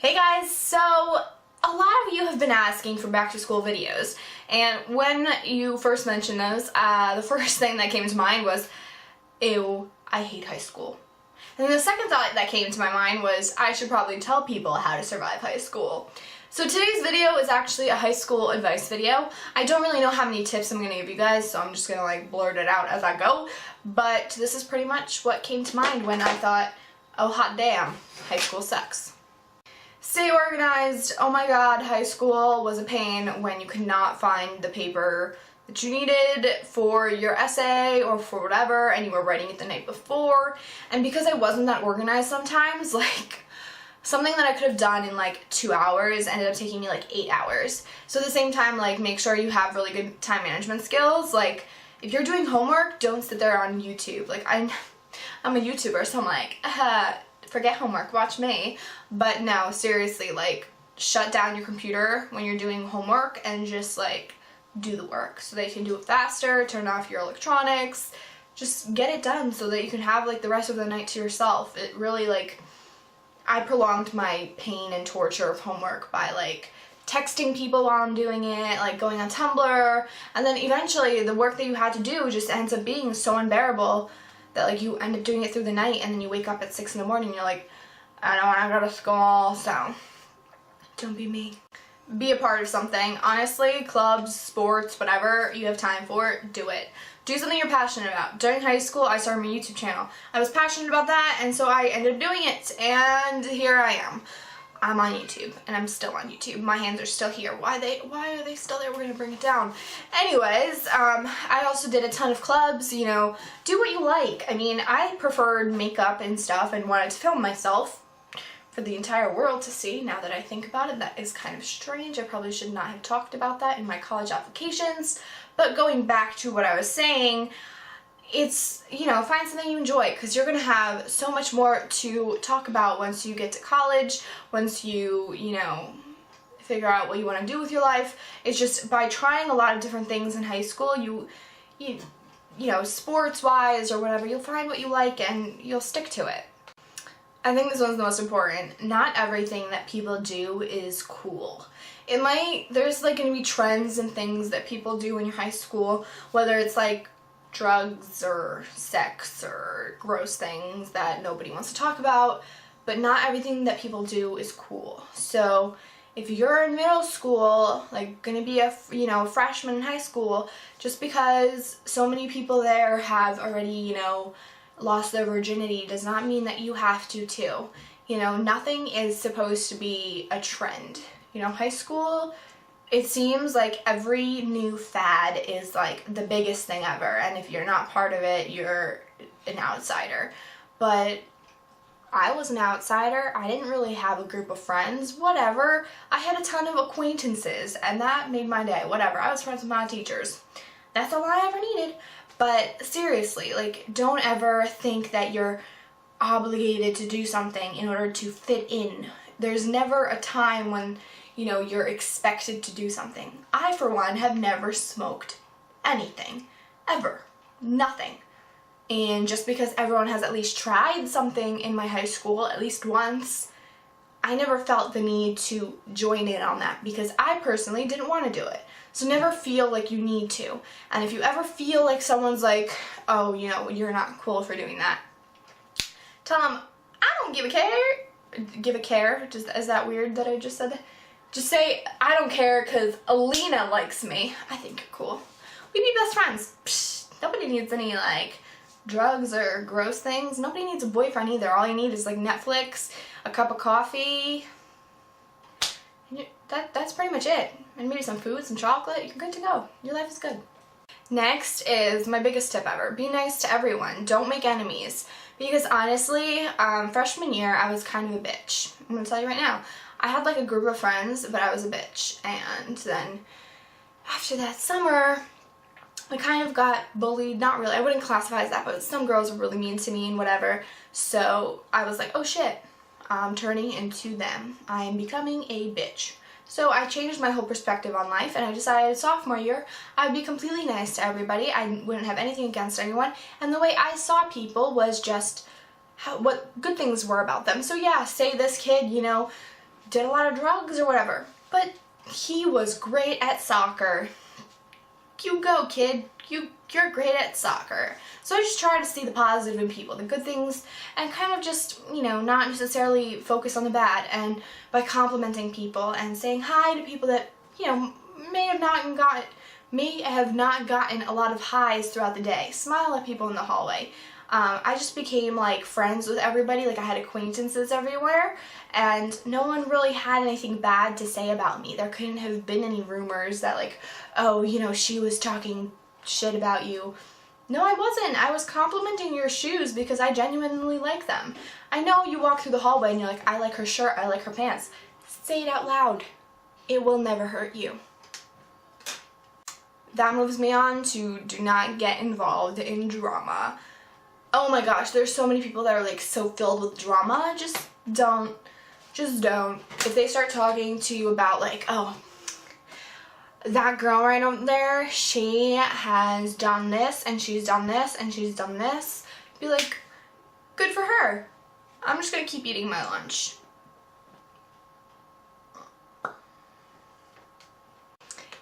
Hey guys, so a lot of you have been asking for back to school videos, and when you first mentioned those, the first thing that came to mind was, ew, I hate high school. And then the second thought that came to my mind was I should probably tell people how to survive high school. So today's video is actually a high school advice video. I don't really know how many tips I'm going to give you guys, so I'm just going to blurt it out as I go, but this is pretty much what came to mind when I thought, oh hot damn, high school sucks. Stay organized. Oh my god, high school was a pain when you could not find the paper that you needed for your essay or for whatever, and you were writing it the night before. And because I wasn't that organized sometimes, something that I could have done in 2 hours ended up taking me 8 hours. So at the same time, make sure you have really good time management skills. If you're doing homework, don't sit there on YouTube. I'm a YouTuber, so I'm forget homework, watch me. But no, seriously, shut down your computer when you're doing homework and just do the work so that you can do it faster, turn off your electronics, just get it done so that you can have the rest of the night to yourself. It really I prolonged my pain and torture of homework by texting people while I'm doing it, going on Tumblr, and then eventually the work that you had to do just ends up being so unbearable that you end up doing it through the night, and then you wake up at 6 in the morning and you're like, I don't want to go to school. So don't be me. Be a part of something. Honestly, clubs, sports, whatever you have time for, do it. Do something you're passionate about. During high school, I started my YouTube channel. I was passionate about that, and so I ended up doing it, and here I am. I'm on YouTube, and I'm still on YouTube. My hands are still here. Why are they still there? We're gonna bring it down. Anyways, I also did a ton of clubs, do what you like. I mean, I preferred makeup and stuff and wanted to film myself for the entire world to see. Now that I think about it, that is kind of strange. I probably should not have talked about that in my college applications. But going back to what I was saying, it's, find something you enjoy, because you're going to have so much more to talk about once you get to college, once you, figure out what you want to do with your life. It's just by trying a lot of different things in high school, you sports-wise or whatever, you'll find what you like and you'll stick to it. I think this one's the most important. Not everything that people do is cool. There's going to be trends and things that people do in your high school, whether it's drugs or sex or gross things that nobody wants to talk about, but not everything that people do is cool. So if you're in middle school, gonna be a freshman in high school, just because so many people there have already lost their virginity does not mean that you have to too. Nothing is supposed to be a trend. High school, it seems like every new fad is the biggest thing ever, and if you're not part of it, you're an outsider. But I was an outsider. I didn't really have a group of friends. Whatever. I had a ton of acquaintances, and that made my day. Whatever. I was friends with my teachers. That's all I ever needed. But seriously, don't ever think that you're obligated to do something in order to fit in. There's never a time when you're expected to do something. I, for one, have never smoked anything. Ever. Nothing. And just because everyone has at least tried something in my high school, at least once, I never felt the need to join in on that because I personally didn't want to do it. So never feel like you need to. And if you ever feel like someone's oh, you're not cool for doing that, tell them, I don't give a care. Give a care? Is that weird that I just said that? Just say, I don't care because Alina likes me. I think you're cool. We'd be best friends. Psh, nobody needs any, drugs or gross things. Nobody needs a boyfriend either. All you need is, Netflix, a cup of coffee. And that's pretty much it. And maybe some food, some chocolate. You're good to go. Your life is good. Next is my biggest tip ever. Be nice to everyone. Don't make enemies. Because honestly, freshman year, I was kind of a bitch. I'm going to tell you right now. I had a group of friends, but I was a bitch. And then after that summer, I kind of got bullied. Not really. I wouldn't classify as that, but some girls were really mean to me and whatever. So I was like, oh shit, I'm turning into them. I am becoming a bitch. So I changed my whole perspective on life, and I decided sophomore year I would be completely nice to everybody. I wouldn't have anything against anyone. And the way I saw people was just what good things were about them. So yeah, say this kid, did a lot of drugs or whatever. But he was great at soccer. You go, kid. You're great at soccer. So I just try to see the positive in people, the good things, and kind of just, not necessarily focus on the bad. And by complimenting people and saying hi to people that, may have not gotten a lot of highs throughout the day. Smile at people in the hallway. I just became like friends with everybody. Like I had acquaintances everywhere, and no one really had anything bad to say about me. There couldn't have been any rumors that like, oh, she was talking shit about you. No, I wasn't. I was complimenting your shoes because I genuinely like them. I know you walk through the hallway and you're like, I like her shirt, I like her pants. Say it out loud. It will never hurt you. That moves me on to do not get involved in drama. Oh my gosh, there's so many people that are like so filled with drama. Just don't. If they start talking to you about like, oh, that girl right over there, she has done this and she's done this and she's done this, be like, good for her. I'm just gonna keep eating my lunch.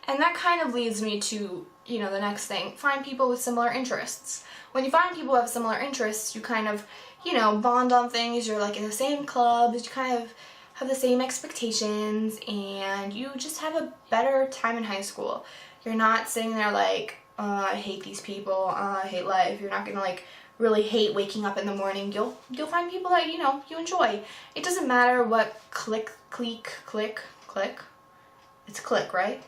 And that kind of leads me to, the next thing. Find people with similar interests. When you find people who have similar interests, you kind of, bond on things. You're like in the same clubs. You kind of have the same expectations, and you just have a better time in high school. You're not sitting there like, I hate these people. I hate life. You're not gonna like really hate waking up in the morning. You'll find people that you enjoy. It doesn't matter what clique. It's clique, right?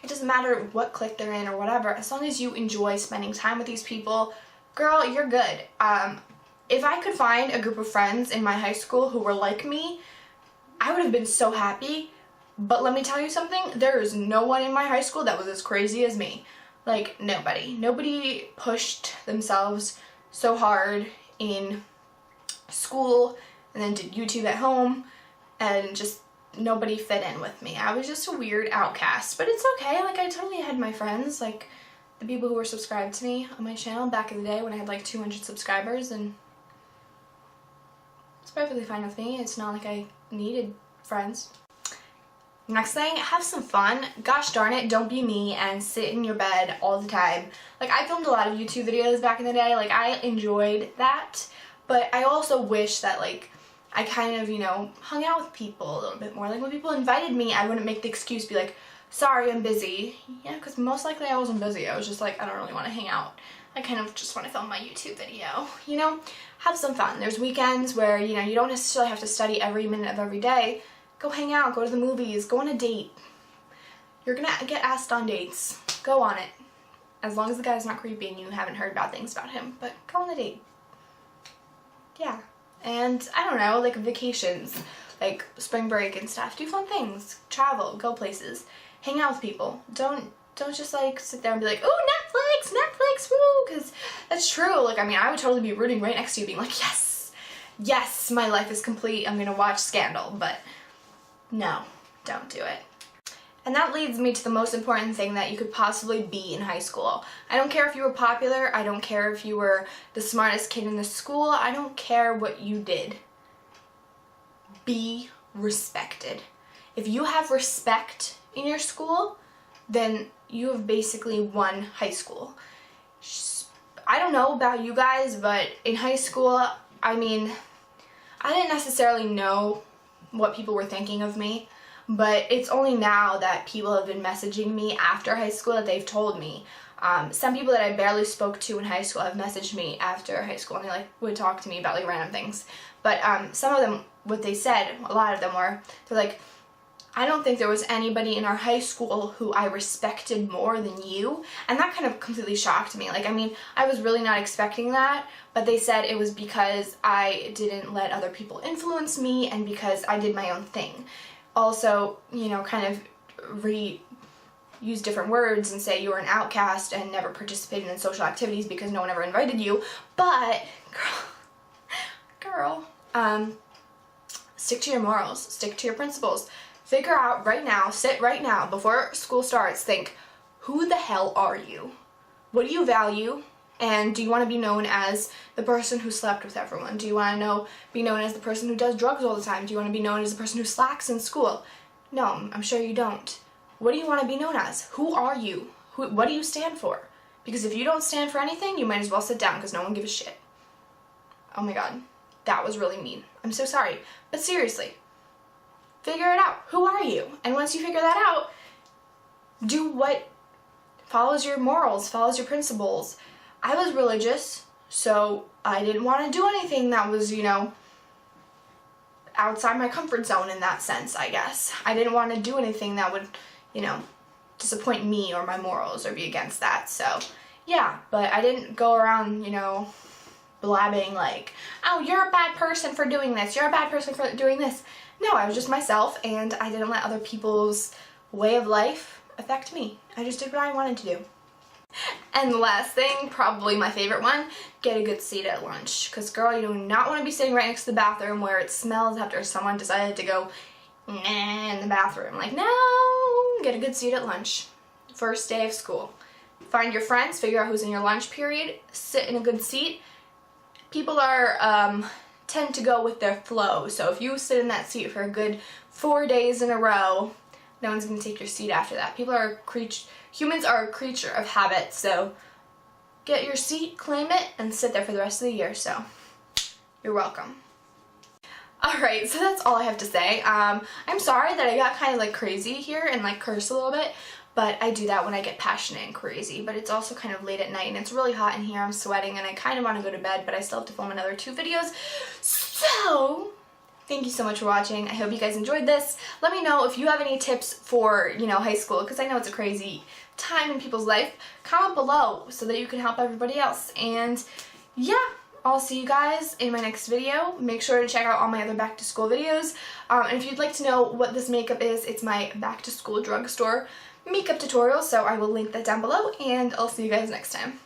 It doesn't matter what clique they're in or whatever, as long as you enjoy spending time with these people, girl, you're good. If I could find a group of friends in my high school who were like me, I would have been so happy. But let me tell you something, there is no one in my high school that was as crazy as me. Like, nobody. Nobody pushed themselves so hard in school and then did YouTube at home, and just nobody fit in with me. I was just a weird outcast, but it's okay. Like, I totally had my friends, like the people who were subscribed to me on my channel back in the day when I had like 200 subscribers, and it's perfectly fine with me. It's not like I needed friends. Next thing, have some fun. Gosh darn it, don't be me and sit in your bed all the time. Like, I filmed a lot of YouTube videos back in the day. Like, I enjoyed that, but I also wish that like I kind of, hung out with people a little bit more. Like, when people invited me, I wouldn't make the excuse, be like, sorry, I'm busy. Yeah, because most likely I wasn't busy. I was just like, I don't really want to hang out. I kind of just want to film my YouTube video, Have some fun. There's weekends where, you don't necessarily have to study every minute of every day. Go hang out, go to the movies, go on a date. You're going to get asked on dates. Go on it. As long as the guy's not creepy and you haven't heard bad things about him. But go on a date. Yeah. And I don't know, like vacations, like spring break and stuff. Do fun things. Travel, go places. Hang out with people. Don't just like sit there and be like, oh, Netflix, woo, because that's true. Like, I mean, I would totally be rooting right next to you being like, yes, my life is complete. I'm going to watch Scandal, but no, don't do it. And that leads me to the most important thing that you could possibly be in high school. I don't care if you were popular. I don't care if you were the smartest kid in the school. I don't care what you did. Be respected. If you have respect in your school, then you have basically won high school. I don't know about you guys, but in high school, I mean, I didn't necessarily know what people were thinking of me. But it's only now that people have been messaging me after high school that they've told me. Some people that I barely spoke to in high school have messaged me after high school, and they like would talk to me about like random things. But some of them, what they said, a lot of them were, they're like, I don't think there was anybody in our high school who I respected more than you. And that kind of completely shocked me. Like, I mean, I was really not expecting that, but they said it was because I didn't let other people influence me and because I did my own thing. Also, kind of use different words and say you were an outcast and never participated in social activities because no one ever invited you. But, girl, stick to your morals, stick to your principles. Figure out right now, sit right now, before school starts, think, who the hell are you? What do you value? And do you want to be known as the person who slept with everyone? Do you want to be known as the person who does drugs all the time? Do you want to be known as the person who slacks in school? No, I'm sure you don't. What do you want to be known as? Who are you? What do you stand for? Because if you don't stand for anything, you might as well sit down because no one gives a shit. Oh my god, that was really mean. I'm so sorry. But seriously, figure it out. Who are you? And once you figure that out, do what follows your morals, follows your principles. I was religious, so I didn't want to do anything that was, outside my comfort zone in that sense, I guess. I didn't want to do anything that would, disappoint me or my morals or be against that. So, yeah, but I didn't go around, blabbing like, oh, you're a bad person for doing this, you're a bad person for doing this. No, I was just myself, and I didn't let other people's way of life affect me. I just did what I wanted to do. And the last thing, probably my favorite one, get a good seat at lunch. Because girl, you do not want to be sitting right next to the bathroom where it smells after someone decided to go in the bathroom. Like, no, get a good seat at lunch. First day of school. Find your friends, figure out who's in your lunch period, sit in a good seat. People tend to go with their flow. So if you sit in that seat for a good 4 days in a row, no one's going to take your seat after that. Humans are a creature of habit, so get your seat, claim it, and sit there for the rest of the year, so you're welcome. Alright, so that's all I have to say. I'm sorry that I got kind of like crazy here and like cursed a little bit, but I do that when I get passionate and crazy. But it's also kind of late at night and it's really hot in here, I'm sweating, and I kind of want to go to bed, but I still have to film another 2 videos. So thank you so much for watching. I hope you guys enjoyed this. Let me know if you have any tips for, high school, because I know it's a crazy time in people's life. Comment below so that you can help everybody else. And yeah, I'll see you guys in my next video. Make sure to check out all my other back to school videos. And if you'd like to know what this makeup is, it's my back to school drugstore makeup tutorial, so I will link that down below, and I'll see you guys next time.